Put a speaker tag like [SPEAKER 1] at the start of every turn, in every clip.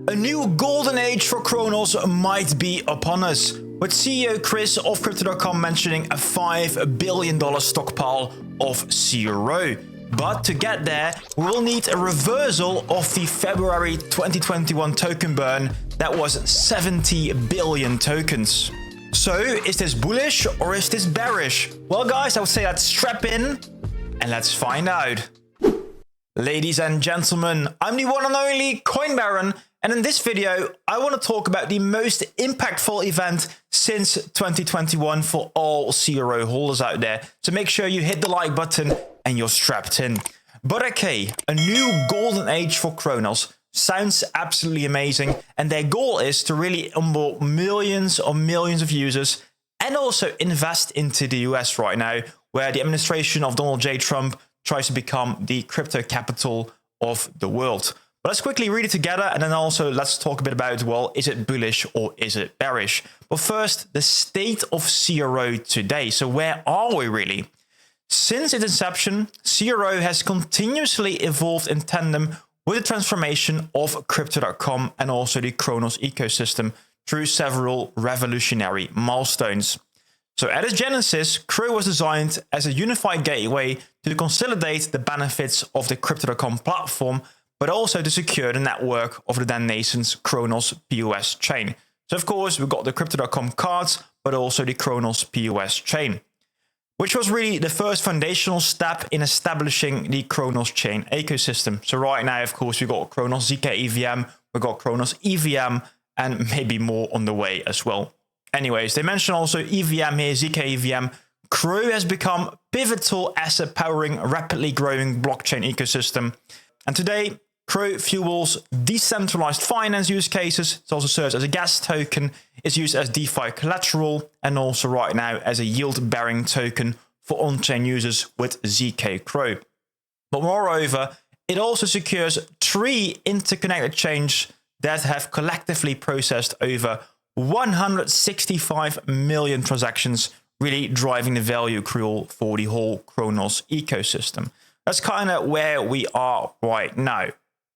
[SPEAKER 1] A new golden age for Cronos might be upon us, with CEO Chris of Crypto.com mentioning a $5 billion stockpile of CRO. But to get there, we will need a reversal of the February 2021 token burn that was 70 billion tokens. So, is this bullish or is this bearish? Well guys, I would say let's strap in and let's find out. Ladies and gentlemen, I'm the one and only Coin Baron, and in this video, I want to talk about the most impactful event since 2021 for all CRO holders out there. So make sure you hit the like button and you're strapped in. But okay, a new golden age for Cronos sounds absolutely amazing, and their goal is to really onboard millions of users and also invest into the US right now, where the administration of Donald J. Trump tries to become the crypto capital of the world. But let's quickly read it together, and then also let's talk a bit about, well, is it bullish or is it bearish? But first, the state of CRO today. So where are we really? Since its inception, CRO has continuously evolved in tandem with the transformation of Crypto.com and also the Cronos ecosystem through several revolutionary milestones. So at its genesis, CRO was designed as a unified gateway to consolidate the benefits of the Crypto.com platform, but also to secure the network of the then nascent Cronos POS chain. So of course, we've got the Crypto.com cards, but also the Cronos POS chain, which was really the first foundational step in establishing the Cronos chain ecosystem. So right now, of course, we've got Cronos ZK EVM, we've got Cronos EVM, and maybe more on the way as well. Anyways, they mention also EVM here, ZK EVM. CRO has become pivotal asset powering a rapidly growing blockchain ecosystem. And today, CRO fuels decentralized finance use cases. It also serves as a gas token, is used as DeFi collateral, and also right now as a yield-bearing token for on-chain users with ZK CRO. But moreover, it also secures 3 interconnected chains that have collectively processed over 165 million transactions, really driving the value accrual for the whole Cronos ecosystem. That's kind of where we are right now.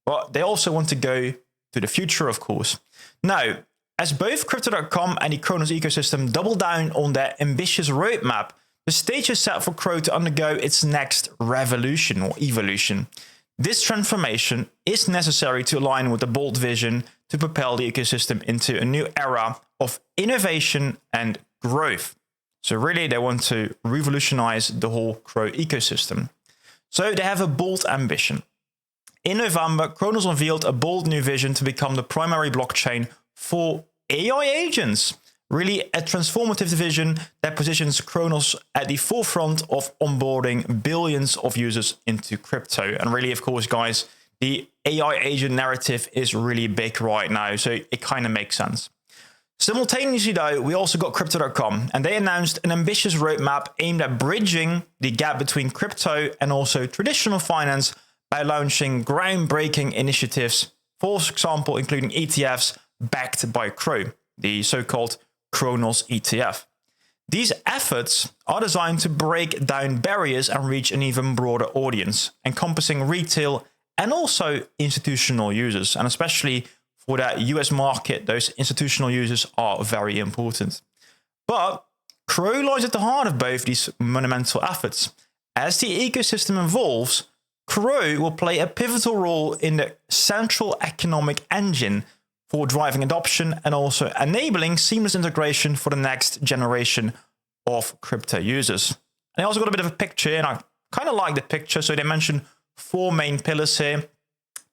[SPEAKER 1] But they also want to go to the future, of course. Now, as both Crypto.com and the Cronos ecosystem double down on their ambitious roadmap, the stage is set for CRO to undergo its next revolution or evolution. This transformation is necessary to align with the bold vision to propel the ecosystem into a new era of innovation and growth. So really, they want to revolutionize the whole CRO ecosystem. So they have a bold ambition. In November, Cronos unveiled a bold new vision to become the primary blockchain for AI agents. Really a transformative vision that positions Cronos at the forefront of onboarding billions of users into crypto. And really, of course, guys, the AI agent narrative is really big right now, so it kind of makes sense. Simultaneously, though, we also got Crypto.com, and they announced an ambitious roadmap aimed at bridging the gap between crypto and also traditional finance by launching groundbreaking initiatives, for example, including ETFs backed by CRO, the so-called Cronos ETF. These efforts are designed to break down barriers and reach an even broader audience, encompassing retail and also institutional users, and especially for that US market, those institutional users are very important. But CRO lies at the heart of both these monumental efforts. As the ecosystem evolves, CRO will play a pivotal role in the central economic engine for driving adoption and also enabling seamless integration for the next generation of crypto users. And I also got a bit of a picture, and I kind of like the picture. So they mention 4 main pillars here.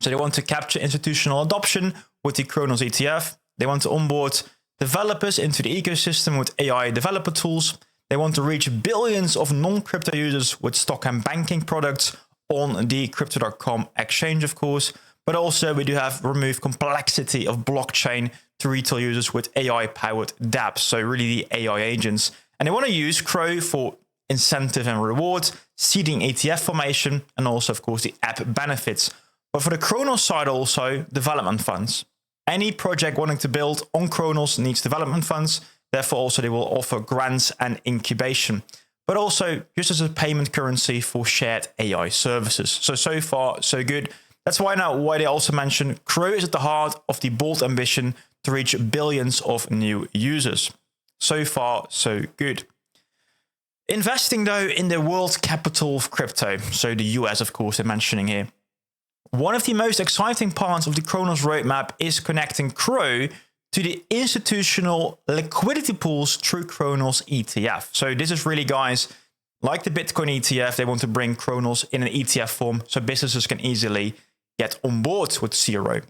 [SPEAKER 1] So they want to capture institutional adoption with the Cronos ETF. They want to onboard developers into the ecosystem with AI developer tools. They want to reach billions of non-crypto users with stock and banking products on the Crypto.com exchange, of course. But also we do have remove complexity of blockchain to retail users with AI-powered dApps, so really the AI agents. And they want to use CRO for incentive and rewards, seeding ETF formation, and also, of course, the app benefits. But for the Cronos side also, development funds. Any project wanting to build on Cronos needs development funds. Therefore, also they will offer grants and incubation, but also just as a payment currency for shared AI services. So far, so good. That's why they also mention CRO is at the heart of the bold ambition to reach billions of new users. So far, so good. Investing, though, in the world capital of crypto, so the US, of course, they're mentioning here. One of the most exciting parts of the Cronos roadmap is connecting CRO to the institutional liquidity pools through Cronos ETF. So this is really, guys, like the Bitcoin ETF, they want to bring Cronos in an ETF form so businesses can easily get on board with CRO.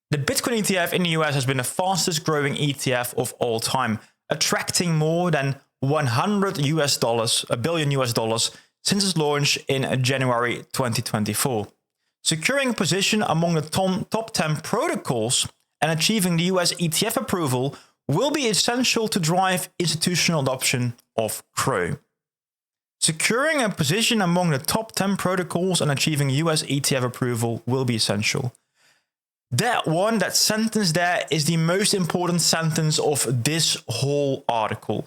[SPEAKER 1] The Bitcoin ETF in the US has been the fastest growing ETF of all time, attracting more than $100 billion since its launch in January 2024. Securing a position among the top 10 protocols and achieving the US ETF approval will be essential to drive institutional adoption of CRO. Securing a position among the top 10 protocols and achieving US ETF approval will be essential. That sentence there is the most important sentence of this whole article.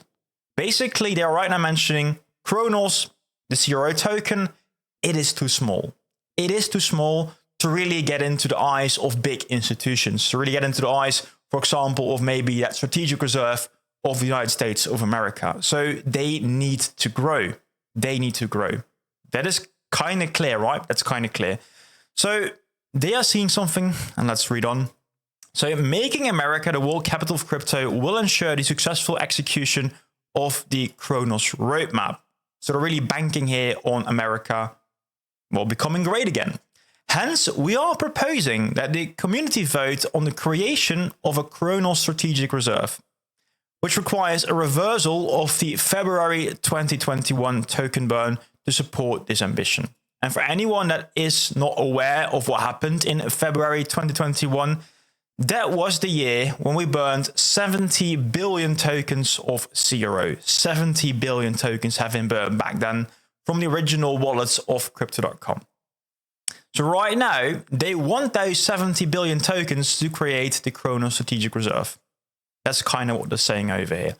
[SPEAKER 1] Basically, they're right now mentioning Cronos, the CRO token, it is too small. It is too small to really get into the eyes of big institutions, to really get into the eyes, for example, of maybe that strategic reserve of the United States of America. So they need to grow. They need to grow. That is kind of clear, right? That's kind of clear. So they are seeing something, and let's read on. So making America the world capital of crypto will ensure the successful execution of the Cronos roadmap. So they're really banking here on America, well, becoming great again. Hence, we are proposing that the community vote on the creation of a Cronos strategic reserve, which requires a reversal of the February 2021 token burn to support this ambition. And for anyone that is not aware of what happened in February 2021, that was the year when we burned 70 billion tokens of CRO. 70 billion tokens have been burned back then from the original wallets of Crypto.com. So right now, they want those 70 billion tokens to create the Cronos strategic reserve. That's kind of what they're saying over here.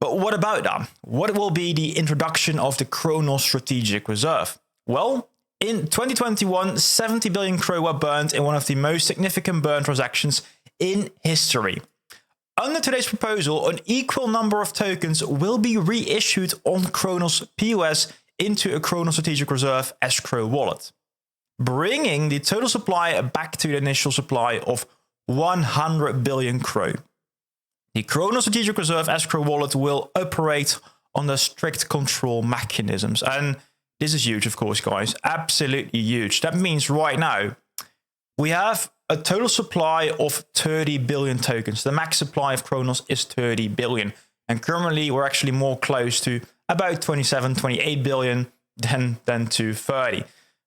[SPEAKER 1] But what about that? What will be the introduction of the Cronos strategic reserve? Well, in 2021, 70 billion CRO were burned in one of the most significant burn transactions in history. Under today's proposal, an equal number of tokens will be reissued on Cronos POS into a Cronos strategic reserve escrow wallet, bringing the total supply back to the initial supply of 100 billion CRO. The Cronos strategic reserve escrow wallet will operate under strict control mechanisms. And this is huge, of course, guys. Absolutely huge. That means right now we have a total supply of 30 billion tokens. The max supply of Cronos is 30 billion. And currently we're actually more close to about 27, 28 billion than to 30.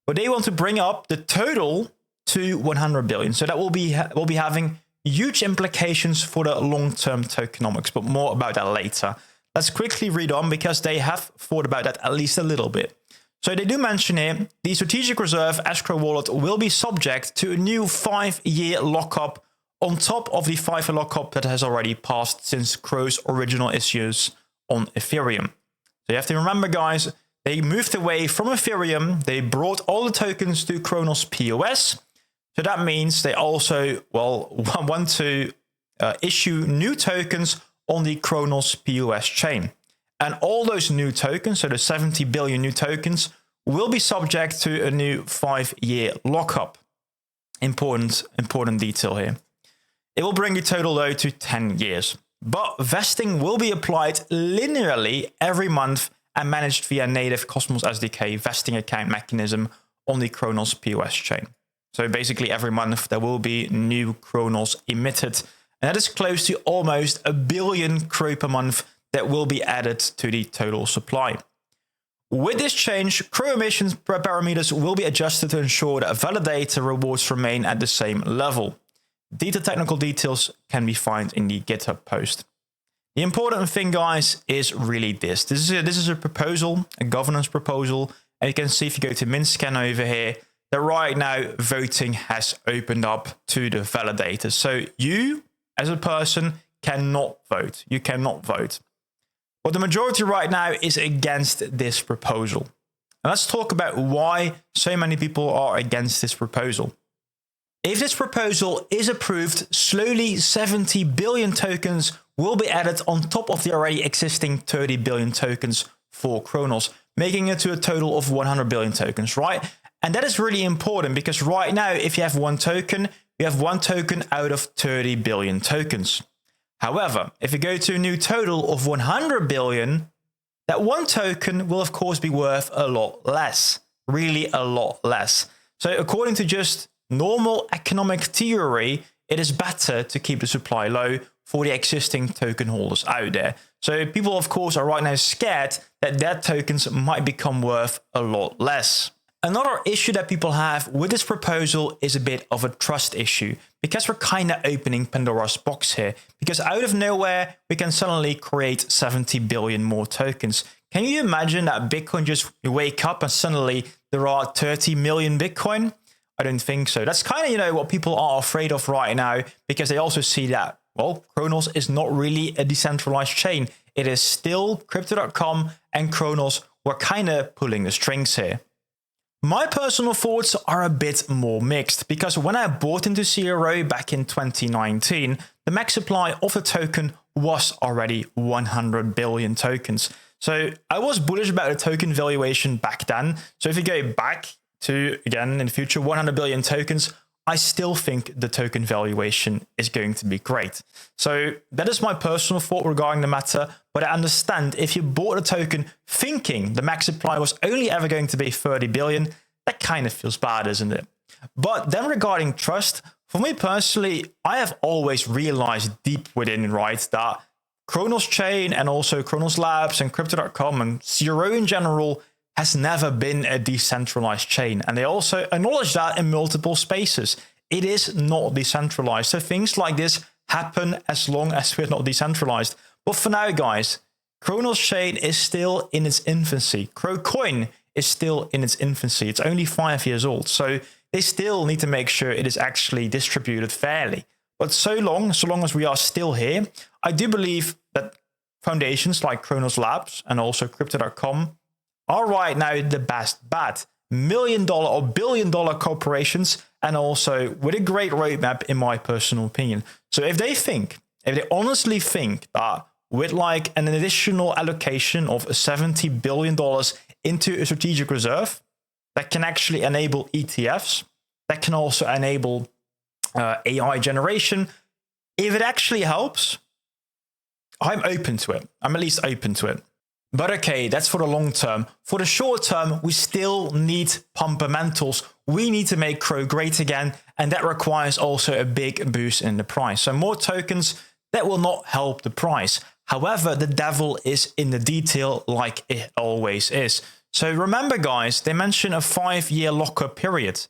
[SPEAKER 1] But they want to bring up the total to 100 billion. So that will be having huge implications for the long-term tokenomics, but more about that later. Let's quickly read on because they have thought about that at least a little bit. So they do mention here, the strategic reserve escrow wallet will be subject to a new 5-year lockup on top of the 5-year lockup that has already passed since CRO's original issues on Ethereum. So you have to remember, guys, they moved away from Ethereum. They brought all the tokens to Cronos POS. So that means they also, want to issue new tokens on the Cronos POS chain. And all those new tokens, so the 70 billion new tokens, will be subject to a new 5-year lockup. Important detail here. It will bring the total, though, to 10 years. But vesting will be applied linearly every month and managed via native Cosmos SDK vesting account mechanism on the Cronos POS chain. So basically every month there will be new Cronos emitted. And that is close to almost 1 billion CRO per month that will be added to the total supply. With this change, CRO emissions parameters will be adjusted to ensure that validator rewards remain at the same level. Detailed technical details can be found in the GitHub post. The important thing, guys, is really this. This is a proposal, a governance proposal. And you can see if you go to MintScan over here, that right now voting has opened up to the validators. So you, as a person, cannot vote. You cannot vote. But the majority right now is against this proposal. And let's talk about why so many people are against this proposal. If this proposal is approved, slowly 70 billion tokens will be added on top of the already existing 30 billion tokens for Cronos, making it to a total of 100 billion tokens, right? And that is really important because right now, if you have one token, you have one token out of 30 billion tokens. However, if you go to a new total of 100 billion, that one token will of course be worth a lot less, really a lot less. So according to just normal economic theory, it is better to keep the supply low for the existing token holders out there. So people, of course, are right now scared that their tokens might become worth a lot less. Another issue that people have with this proposal is a bit of a trust issue, because we're kind of opening Pandora's box here, because out of nowhere, we can suddenly create 70 billion more tokens. Can you imagine that Bitcoin just wake up and suddenly there are 30 million Bitcoin? I don't think so. That's kind of, what people are afraid of right now, because they also see that, well, Cronos is not really a decentralized chain. It is still Crypto.com and Cronos were kind of pulling the strings here. My personal thoughts are a bit more mixed, because when I bought into CRO back in 2019, the max supply of the token was already 100 billion tokens. So I was bullish about the token valuation back then. So if you go back to, again, in the future, 100 billion tokens, I still think the token valuation is going to be great. So that is my personal thought regarding the matter. But I understand if you bought a token thinking the max supply was only ever going to be 30 billion, that kind of feels bad, isn't it? But then regarding trust, for me personally, I have always realized deep within, right, that Cronos chain and also Cronos Labs and Crypto.com and CRO in general has never been a decentralized chain. And they also acknowledge that in multiple spaces. It is not decentralized. So things like this happen as long as we're not decentralized. But for now, guys, Cronos chain is still in its infancy. CROcoin is still in its infancy. It's only 5 years old. So they still need to make sure it is actually distributed fairly. But so long as we are still here, I do believe that foundations like Cronos Labs and also Crypto.com are right now the best bet. $1 million or $1 billion corporations, and also with a great roadmap, in my personal opinion. So if they honestly think that with like an additional allocation of $70 billion into a strategic reserve that can actually enable ETFs, that can also enable AI generation, if it actually helps, I'm open to it. I'm at least open to it. But okay, that's for the long term. For the short term, we still need fundamentals. We need to make Crow great again, and that requires also a big boost in the price. So more tokens, that will not help the price. However, the devil is in the detail, like it always is. So remember, guys, they mention a 5-year lockup period.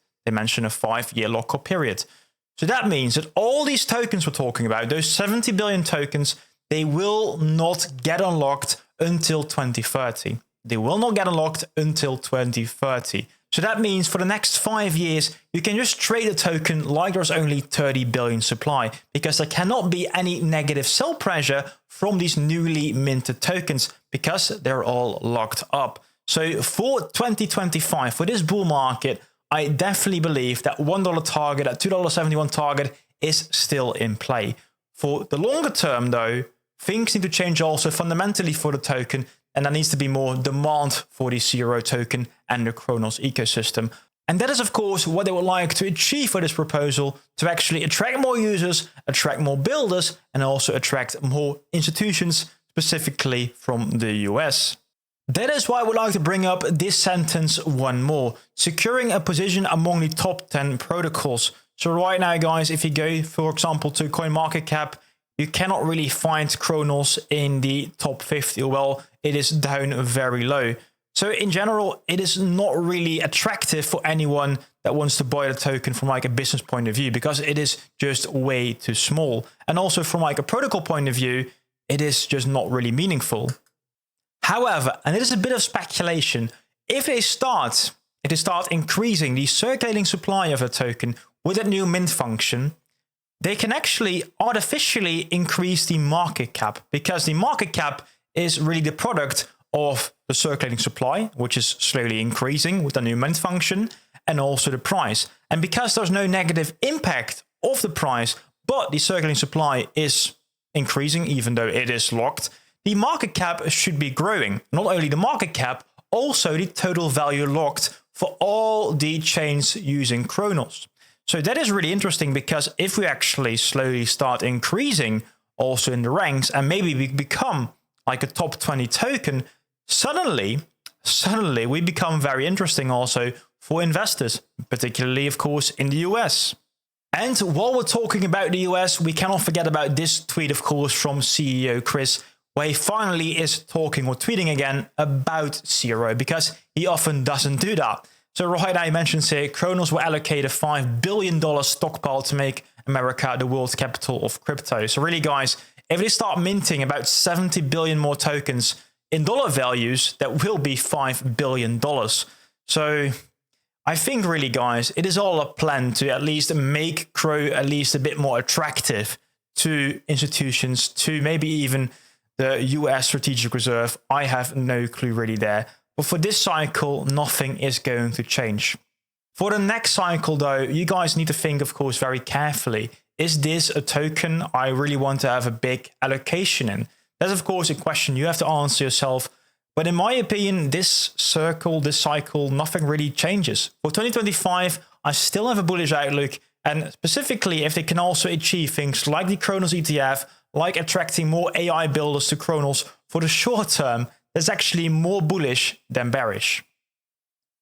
[SPEAKER 1] So that means that all these tokens we're talking about, those 70 billion tokens, they will not get unlocked until 2030. They will not get unlocked until 2030. So that means for the next 5 years, you can just trade a token like there's only 30 billion supply, because there cannot be any negative sell pressure from these newly minted tokens, because they're all locked up. So for 2025, for this bull market, I definitely believe that $1 target, that $2.71 target is still in play. For the longer term, though, things need to change also fundamentally for the token, and there needs to be more demand for the CRO token and the Cronos ecosystem. And that is, of course, what they would like to achieve for this proposal, to actually attract more users, attract more builders, and also attract more institutions, specifically from the US. That is why I would like to bring up this sentence one more: securing a position among the top 10 protocols. So right now, guys, if you go, for example, to CoinMarketCap, you cannot really find Cronos in the top 50. Well, it is down very low. So in general, it is not really attractive for anyone that wants to buy the token from like a business point of view, because it is just way too small. And also from like a protocol point of view, it is just not really meaningful. However, and it is a bit of speculation, if they start increasing the circulating supply of a token with a new mint function, they can actually artificially increase the market cap, because the market cap is really the product of the circulating supply, which is slowly increasing with the new mint function, and also the price. And because there's no negative impact of the price, but the circulating supply is increasing, even though it is locked, the market cap should be growing. Not only the market cap, also the total value locked for all the chains using Cronos. So that is really interesting, because if we actually slowly start increasing also in the ranks and maybe we become like a top 20 token, suddenly we become very interesting also for investors, particularly of course in the US. And while we're talking about the US, we cannot forget about this tweet, of course, from CEO Chris, where he finally is talking or tweeting again about CRO, because he often doesn't do that. So right now he mentions here, Cronos will allocate a $5 billion stockpile to make America the world's capital of crypto. So really, guys, if they start minting about 70 billion more tokens in dollar values, that will be $5 billion. So I think really, guys, it is all a plan to at least make CRO at least a bit more attractive to institutions, to maybe even the US Strategic Reserve. I have no clue really there. But for this cycle, nothing is going to change. For the next cycle, though, you guys need to think, of course, very carefully. Is this a token I really want to have a big allocation in? That's, of course, a question you have to answer yourself. But in my opinion, this cycle, nothing really changes. For 2025, I still have a bullish outlook. And specifically, if they can also achieve things like the Cronos ETF, like attracting more AI builders to Cronos for the short term, that's actually more bullish than bearish.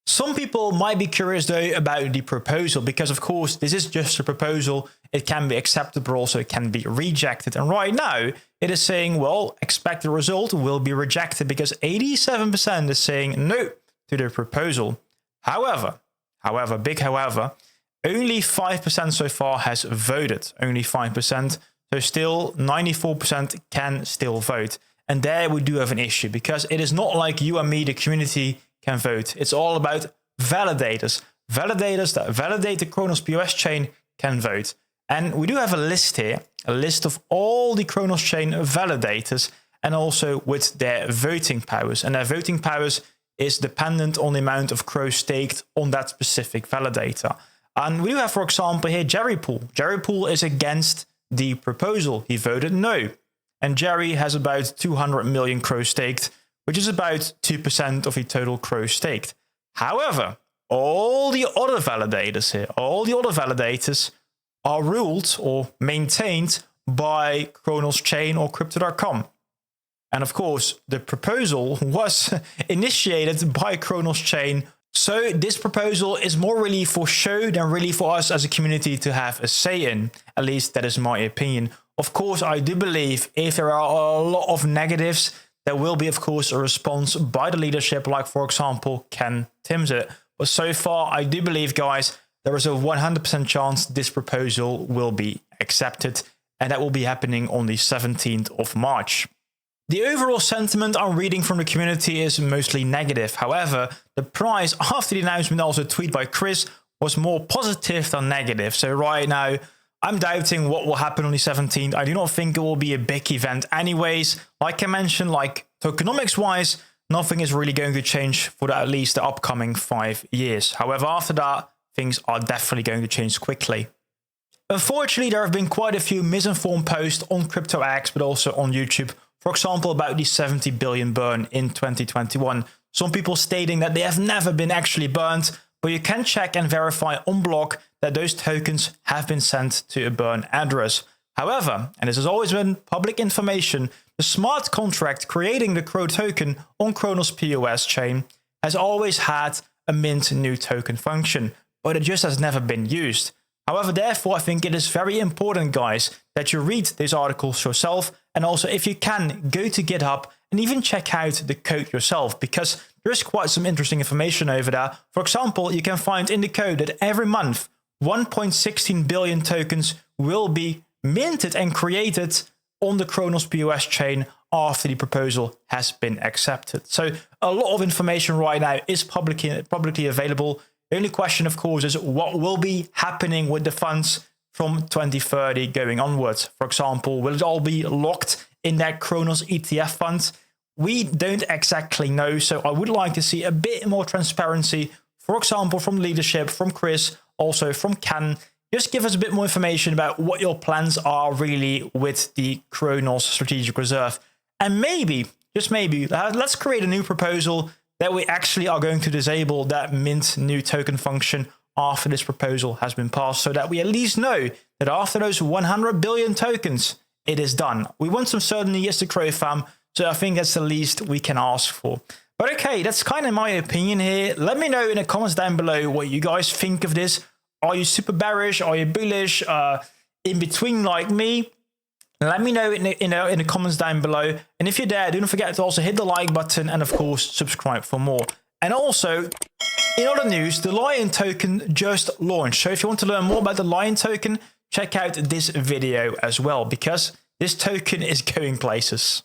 [SPEAKER 1] Some people might be curious though about the proposal, because of course this is just a proposal. It can be accepted, but also it can be rejected. And right now it is saying, well, expected result will be rejected, because 87% is saying no to the proposal. However, big however, only 5% so far has voted, only 5%. So still 94% can still vote. And there we do have an issue, because it is not like you and me, the community, can vote. It's all about validators. Validators that validate the Cronos POS chain can vote. And we do have a list here, a list of all the Cronos chain validators, and also with their voting powers. And their voting powers is dependent on the amount of CRO staked on that specific validator. And we do have, for example, here Jerry Poole. Jerry Poole is against the proposal. He voted no. And Jerry has about 200 million CRO staked, which is about 2% of the total CRO staked. However, all the other validators here, all the other validators are ruled or maintained by Cronos Chain or Crypto.com. And of course, the proposal was initiated by Cronos Chain. So this proposal is more really for show than really for us as a community to have a say in. At least that is my opinion. Of course, I do believe if there are a lot of negatives, there will be, of course, a response by the leadership, like, for example, Ken Timsit. But so far, I do believe, guys, there is a 100% chance this proposal will be accepted, and that will be happening on the 17th of March. The overall sentiment I'm reading from the community is mostly negative. However, the price after the announcement, also a tweet by Chris, was more positive than negative. So right now, I'm doubting what will happen on the 17th. I do not think it will be a big event anyways. Like I mentioned, like tokenomics-wise, nothing is really going to change for at least the upcoming 5 years. However, after that, things are definitely going to change quickly. Unfortunately, there have been quite a few misinformed posts on CryptoX, but also on YouTube. For example, about the 70 billion burn in 2021. Some people stating that they have never been actually burned, but you can check and verify on block that those tokens have been sent to a burn address. However, and this has always been public information, the smart contract creating the CRO token on Cronos POS chain has always had a mint new token function, but it just has never been used. However, therefore, I think it is very important, guys, that you read these articles yourself, and also, if you can, go to GitHub and even check out the code yourself, because there is quite some interesting information over there. For example, you can find in the code that every month 1.16 billion tokens will be minted and created on the Cronos POS chain after the proposal has been accepted. So a lot of information right now is publicly available. The only question, of course, is what will be happening with the funds from 2030 going onwards. For example, will it all be locked in that Cronos ETF fund? we don't exactly know. So I would like to see a bit more transparency, for example, from leadership, from Chris, also from Ken. Just give us a bit more information about what your plans are really with the Cronos Strategic Reserve. And maybe, just maybe, let's create a new proposal that we actually are going to disable that mint new token function after this proposal has been passed, so that we at least know that after those 100 billion tokens, it is done. We want some certainty as the Crow fam, so I think that's the least we can ask for. But okay, that's kind of my opinion here. Let me know in the comments down below what you guys think of this. Are you super bearish? Are you bullish? In between like me? Let me know in the comments down below. And if you're there, don't forget to also hit the like button and of course subscribe for more. And also, in other news, the Lion token just launched. So if you want to learn more about the Lion token, check out this video as well, because this token is going places.